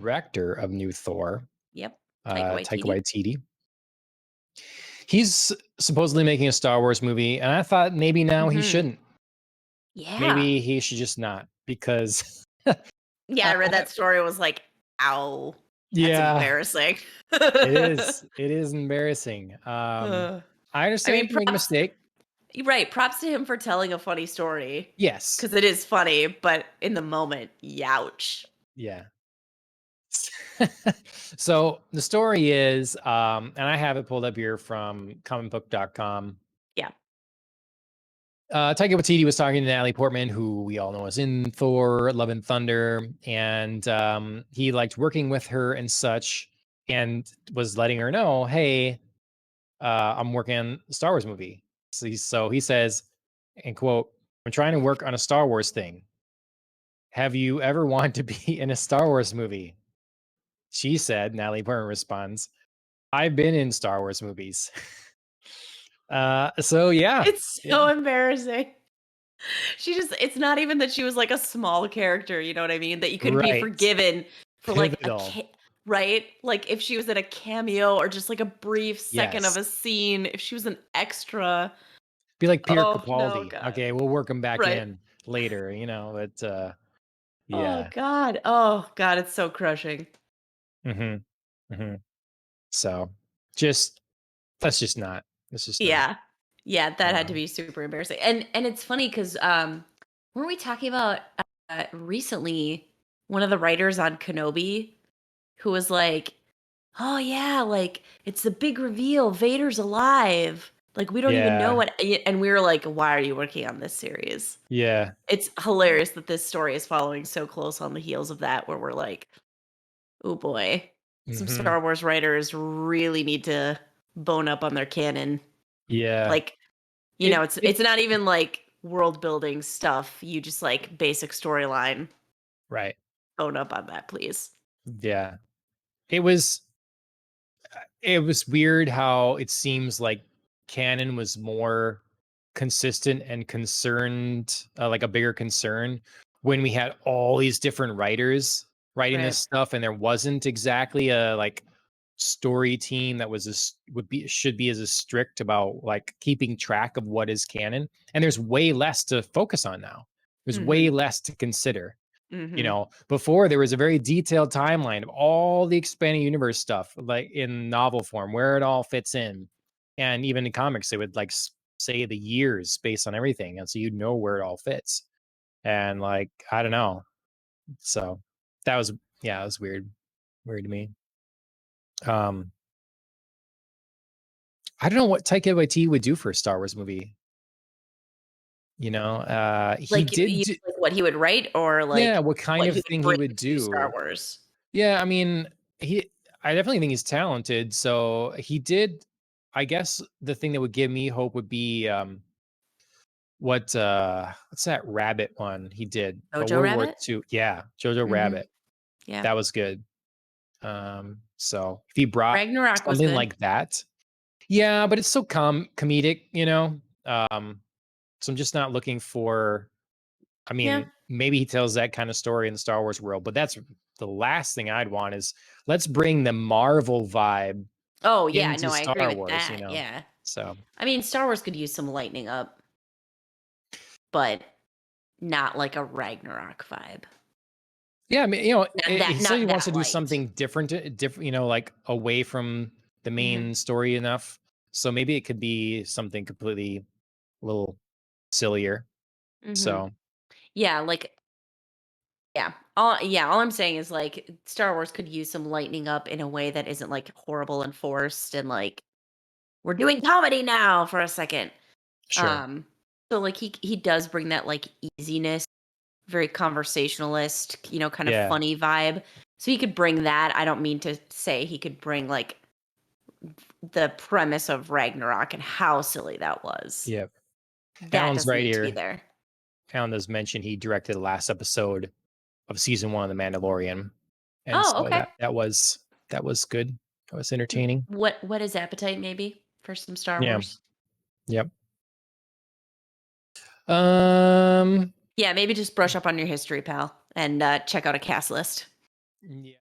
director of new Thor, Yep. Taika Taika Waititi. Waititi. He's supposedly making a Star Wars movie, and I thought maybe now he Mhm. shouldn't. Yeah. Maybe he should just not because Yeah, I read I that story, was like, "Ow, that's yeah, embarrassing." it is. It is embarrassing. Ugh. I I understand mean, you can make a props mistake. you're right, props to him for telling a funny story, Yes. because it is funny, but in the moment, youch. Yeah. So the story is, and I have it pulled up here from comicbook.com. Yeah. Taika Waititi was talking to Natalie Portman, who we all know is in Thor: Love and Thunder, and he liked working with her and such, and was letting her know, "Hey, I'm working on a Star Wars movie." So he says, and quote, "I'm trying to work on a Star Wars thing. Have you ever wanted to be in a Star Wars movie?" She said, Natalie Portman responds, "I've been in Star Wars movies." So yeah, It's so embarrassing. She just it's not even that she was, like, a small character, you know what I mean? That you could be right, forgiven for, like, pivotal. right? Like, if she was in a cameo or just, like, a brief second of Yes. a scene, if she was an extra. Be like Pierre Oh, no, Capaldi. God. Okay, we'll work him back Right. in later, but Oh, yeah. God. Oh, God, it's so crushing. Mhm. Mhm. So, just let's just not. Let's just not. Yeah. Yeah, that had to Um, be super embarrassing. And it's funny because weren't we talking about, recently one of the writers on Kenobi who was like, "Oh, yeah, like, it's the big reveal, Vader's alive. Like, we don't even know yeah. what," and we were like, "Why are you working on this series?" Yeah. It's hilarious that this story is following so close on the heels of that, where we're like, "Oh boy, some Mhm. Star Wars writers really need to bone up on their canon." Yeah. Like, It it's it not even like world building stuff. You just like basic storyline. right. Bone up on that, please. Yeah. It was it was weird how it seems like canon was more consistent and concerned, like a bigger concern when we had all these different writers writing this Right. stuff, and there wasn't exactly a like story team that was would be should be as strict about like keeping track of what is canon. And there's way less to focus on now. There's way Mhm. less to consider. Mhm. Before there was a very detailed timeline of all the expanding universe stuff, like in novel form, where it all fits in. And even in comics, they would like say the years based on everything. And so you'd know where it all fits. And like, I don't know. So that was, yeah, it was weird. Weird to me. Um, I don't know what Taika Waititi would do for a Star Wars movie. He Like did, like what he would write or yeah, like what kind what of he would thing he bring would to Star do. Wars. Yeah, I mean, he I definitely think he's talented. So he did, I guess the thing that would give me hope would be what's that rabbit one he did? Jojo World War Rabbit? II. Yeah, Jojo Mhm. Rabbit. Yeah. That was good. So if he brought Ragnarok was something good. like that. Yeah, but it's so comedic. So I'm just not looking for, I Yeah. mean, maybe he tells that kind of story in the Star Wars world, but that's the last thing I'd want is let's bring the Marvel vibe Oh, yeah, into no, I agree Star with Wars. that, yeah. So I mean, Star Wars could use some lightening up, but not like a Ragnarok vibe. yeah, I mean, he said he Not wants that to do light. something different, different, like away from the Mhm. main story enough. So maybe it could be something completely a little sillier. Mhm. So Yeah, like all I'm saying is, like, Star Wars could use some lightening up in a way that isn't, like, horrible and forced and, like, "We're doing comedy now for a second." sure, Um, so, like, he does bring that, like, easiness, very conversationalist, kind of yeah, funny vibe. So he could bring that. I don't mean to say he could bring, like, the premise of Ragnarok and how silly that was. yeah. That Alan's doesn't right need to be here. there. Alan does mention he directed the last episode of season 1 of The Mandalorian, and Oh, so okay. that was good. That was entertaining. What is appetite maybe for some Star Yeah. Wars? Yep. Um, Yeah, maybe just brush up on your history, pal, and check out a cast list. yeah.